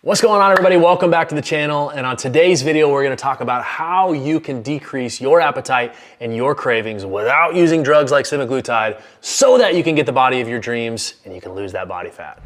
What's going on, everybody? Welcome back to the channel. And on today's video, we're going to talk about how you can decrease your appetite and your cravings without using drugs like semaglutide so that you can get the body of your dreams and you can lose that body fat.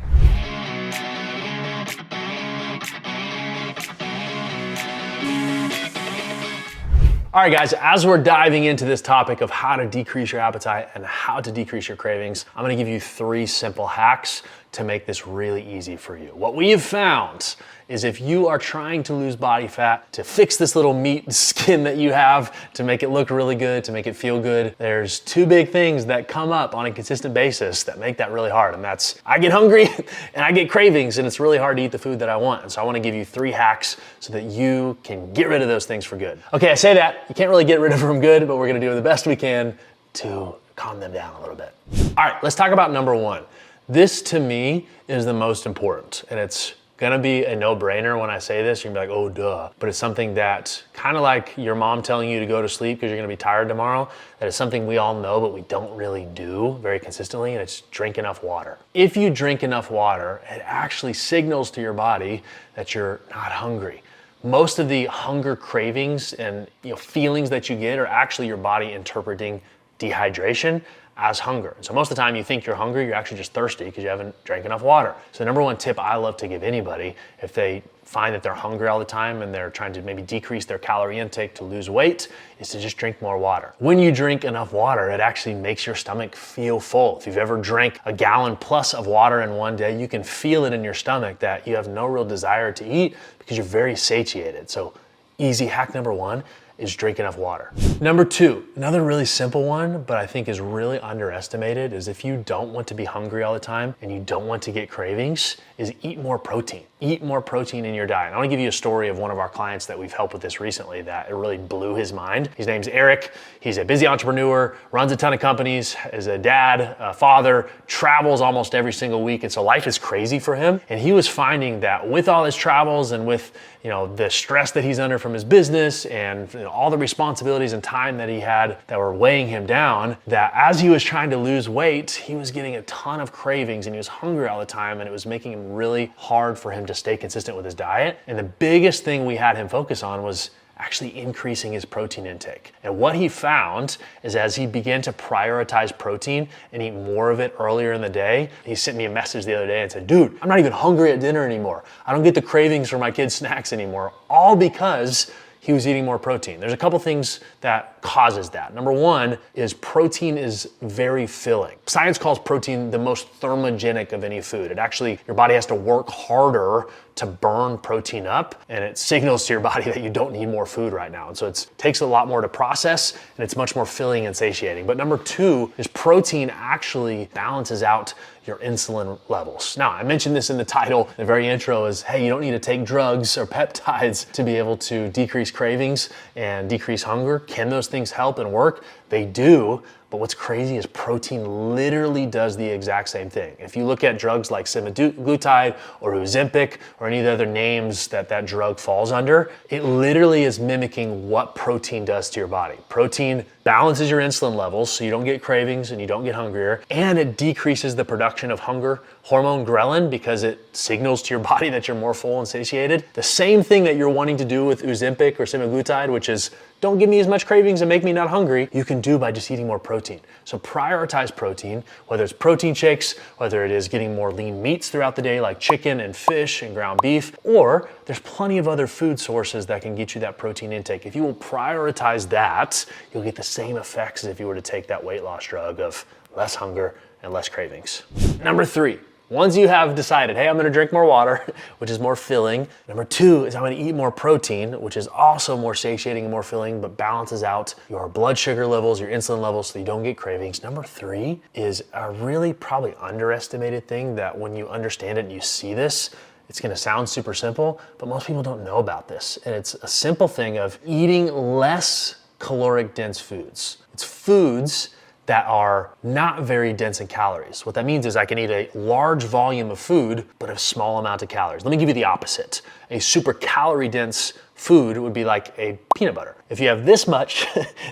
All right, guys, as we're diving into this topic of how to decrease your appetite and how to decrease your cravings, I'm gonna give you 3 simple hacks to make this really easy for you. What we have found is if you are trying to lose body fat, to fix this little meat skin that you have, to make it look really good, to make it feel good, there's 2 big things that come up on a consistent basis that make that really hard. And that's, I get hungry and I get cravings and it's really hard to eat the food that I want. And so I wanna give you 3 hacks so that you can get rid of those things for good. Okay, I say that, you can't really get rid of them good, but we're gonna do the best we can to calm them down a little bit. All right, let's talk about number 1. This to me is the most important, and it's gonna be a no-brainer when I say this. You're gonna be like, oh, duh. But it's something that, kind of like your mom telling you to go to sleep because you're gonna be tired tomorrow, that is something we all know, but we don't really do very consistently, and it's drink enough water. If you drink enough water, it actually signals to your body that you're not hungry. Most of the hunger cravings and feelings that you get are actually your body interpreting dehydration as hunger. So most of the time you think you're hungry, you're actually just thirsty because you haven't drank enough water. So the number 1 tip I love to give anybody if they find that they're hungry all the time and they're trying to maybe decrease their calorie intake to lose weight is to just drink more water. When you drink enough water, it actually makes your stomach feel full. If you've ever drank a gallon plus of water in one day, you can feel it in your stomach that you have no real desire to eat because you're very satiated. So easy hack number 1 is drink enough water. Number 2, another really simple one, but I think is really underestimated, is if you don't want to be hungry all the time and you don't want to get cravings, is eat more protein. Eat more protein in your diet. I wanna give you a story of one of our clients that we've helped with this recently that it really blew his mind. His name's Eric. He's a busy entrepreneur, runs a ton of companies, is a dad, a father, travels almost every single week. And so life is crazy for him. And he was finding that with all his travels and with the stress that he's under from his business and all the responsibilities and time that he had that were weighing him down, that as he was trying to lose weight, he was getting a ton of cravings and he was hungry all the time, and it was making him really hard for him to stay consistent with his diet. And the biggest thing we had him focus on was actually increasing his protein intake. And what he found is as he began to prioritize protein and eat more of it earlier in the day, he sent me a message the other day and said, dude, I'm not even hungry at dinner anymore. I don't get the cravings for my kids' snacks anymore, all because he was eating more protein. There's a couple things that causes that. Number 1 is protein is very filling. Science calls protein the most thermogenic of any food. It actually, your body has to work harder to burn protein up, and it signals to your body that you don't need more food right now. And so it takes a lot more to process, and it's much more filling and satiating. But number 2 is protein actually balances out your insulin levels. Now, I mentioned this in the title, the very intro is, hey, you don't need to take drugs or peptides to be able to decrease cravings and decrease hunger. Can those things help and work? They do. But what's crazy is protein literally does the exact same thing. If you look at drugs like semaglutide or Ozempic or any of the other names that that drug falls under, it literally is mimicking what protein does to your body. Protein balances your insulin levels so you don't get cravings and you don't get hungrier, and it decreases the production of hunger hormone ghrelin because it signals to your body that you're more full and satiated. The same thing that you're wanting to do with Ozempic or semaglutide, which is don't give me as much cravings and make me not hungry, you can do by just eating more protein. So prioritize protein, whether it's protein shakes, whether it is getting more lean meats throughout the day like chicken and fish and ground beef, or there's plenty of other food sources that can get you that protein intake. If you will prioritize that, you'll get the same effects as if you were to take that weight loss drug of less hunger and less cravings. Number 3. Once you have decided, hey, I'm gonna drink more water, which is more filling. Number 2 is I'm gonna eat more protein, which is also more satiating and more filling, but balances out your blood sugar levels, your insulin levels, so you don't get cravings. Number 3 is a really probably underestimated thing that when you understand it and you see this, it's gonna sound super simple, but most people don't know about this. And it's a simple thing of eating less caloric dense foods. It's foods that are not very dense in calories. What that means is I can eat a large volume of food, but a small amount of calories. Let me give you the opposite. A super calorie dense food would be like a peanut butter. If you have this much,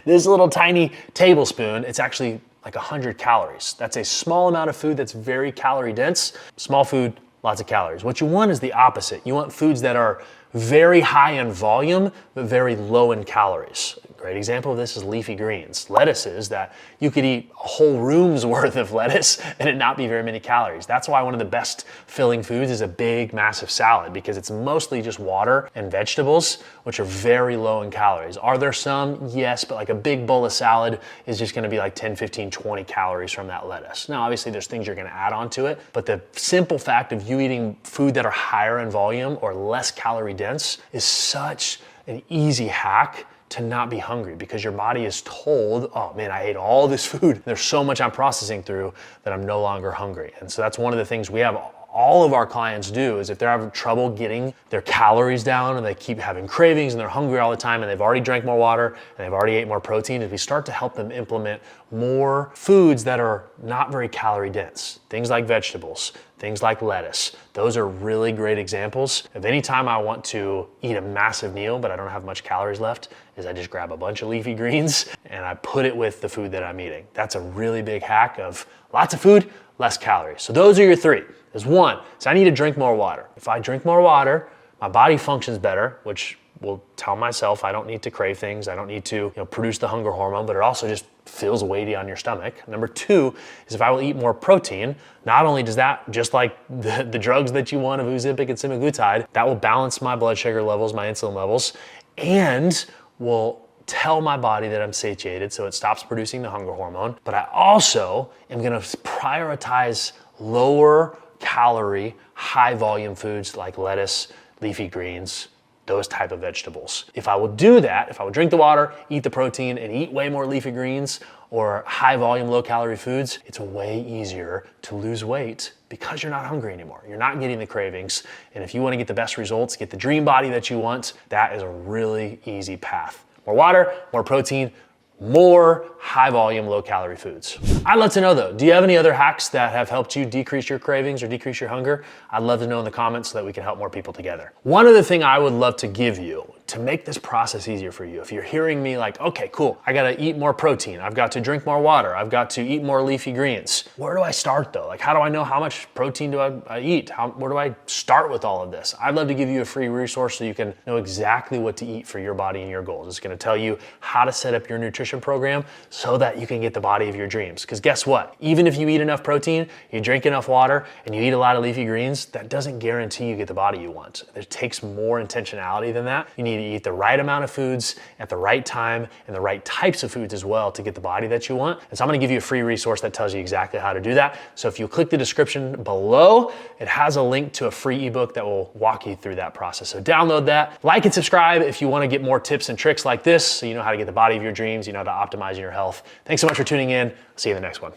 this little tiny tablespoon, it's actually like 100 calories. That's a small amount of food that's very calorie dense. Small food, lots of calories. What you want is the opposite. You want foods that are very high in volume, but very low in calories. A great example of this is leafy greens. Lettuces that you could eat a whole room's worth of lettuce and it not be very many calories. That's why one of the best filling foods is a big, massive salad, because it's mostly just water and vegetables, which are very low in calories. Are there some? Yes, but like a big bowl of salad is just gonna be like 10, 15, 20 calories from that lettuce. Now, obviously there's things you're gonna add onto it, but the simple fact of you eating food that are higher in volume or less calorie dense is such an easy hack to not be hungry, because your body is told, oh man, I ate all this food. There's so much I'm processing through that I'm no longer hungry. And so that's one of the things we have all of our clients do, is if they're having trouble getting their calories down and they keep having cravings and they're hungry all the time and they've already drank more water and they've already ate more protein, if we start to help them implement more foods that are not very calorie dense, things like vegetables, things like lettuce, those are really great examples of any time I want to eat a massive meal but I don't have much calories left, is I just grab a bunch of leafy greens and I put it with the food that I'm eating. That's a really big hack of lots of food, less calories. So those are your three. There's one, so I need to drink more water. If I drink more water, my body functions better, which will tell myself I don't need to crave things, I don't need to produce the hunger hormone, but it also just feels weighty on your stomach. Number two is if I will eat more protein, not only does that, just like the drugs that you want of Ozempic and semaglutide, that will balance my blood sugar levels, my insulin levels, and will tell my body that I'm satiated, so it stops producing the hunger hormone. But I also am gonna prioritize lower calorie, high volume foods like lettuce, leafy greens, those type of vegetables. If I will do that, if I would drink the water, eat the protein, and eat way more leafy greens or high volume, low calorie foods, it's way easier to lose weight because you're not hungry anymore. You're not getting the cravings. And if you want to get the best results, get the dream body that you want, that is a really easy path. More water, more protein, more high volume, low calorie foods. I'd love to know though, do you have any other hacks that have helped you decrease your cravings or decrease your hunger? I'd love to know in the comments so that we can help more people together. One other thing I would love to give you to make this process easier for you, if you're hearing me like, okay, cool, I gotta eat more protein, I've got to drink more water, I've got to eat more leafy greens. Where do I start though? Like, how do I know how much protein do I eat? Where do I start with all of this? I'd love to give you a free resource so you can know exactly what to eat for your body and your goals. It's gonna tell you how to set up your nutrition program so that you can get the body of your dreams. Because guess what? Even if you eat enough protein, you drink enough water, and you eat a lot of leafy greens, that doesn't guarantee you get the body you want. It takes more intentionality than that. You need to eat the right amount of foods at the right time and the right types of foods as well to get the body that you want. And so I'm gonna give you a free resource that tells you exactly how to do that. So if you click the description below, it has a link to a free ebook that will walk you through that process. So download that, like and subscribe if you wanna get more tips and tricks like this so you know how to get the body of your dreams, you know how to optimize your health. Thanks so much for tuning in. See you in the next one.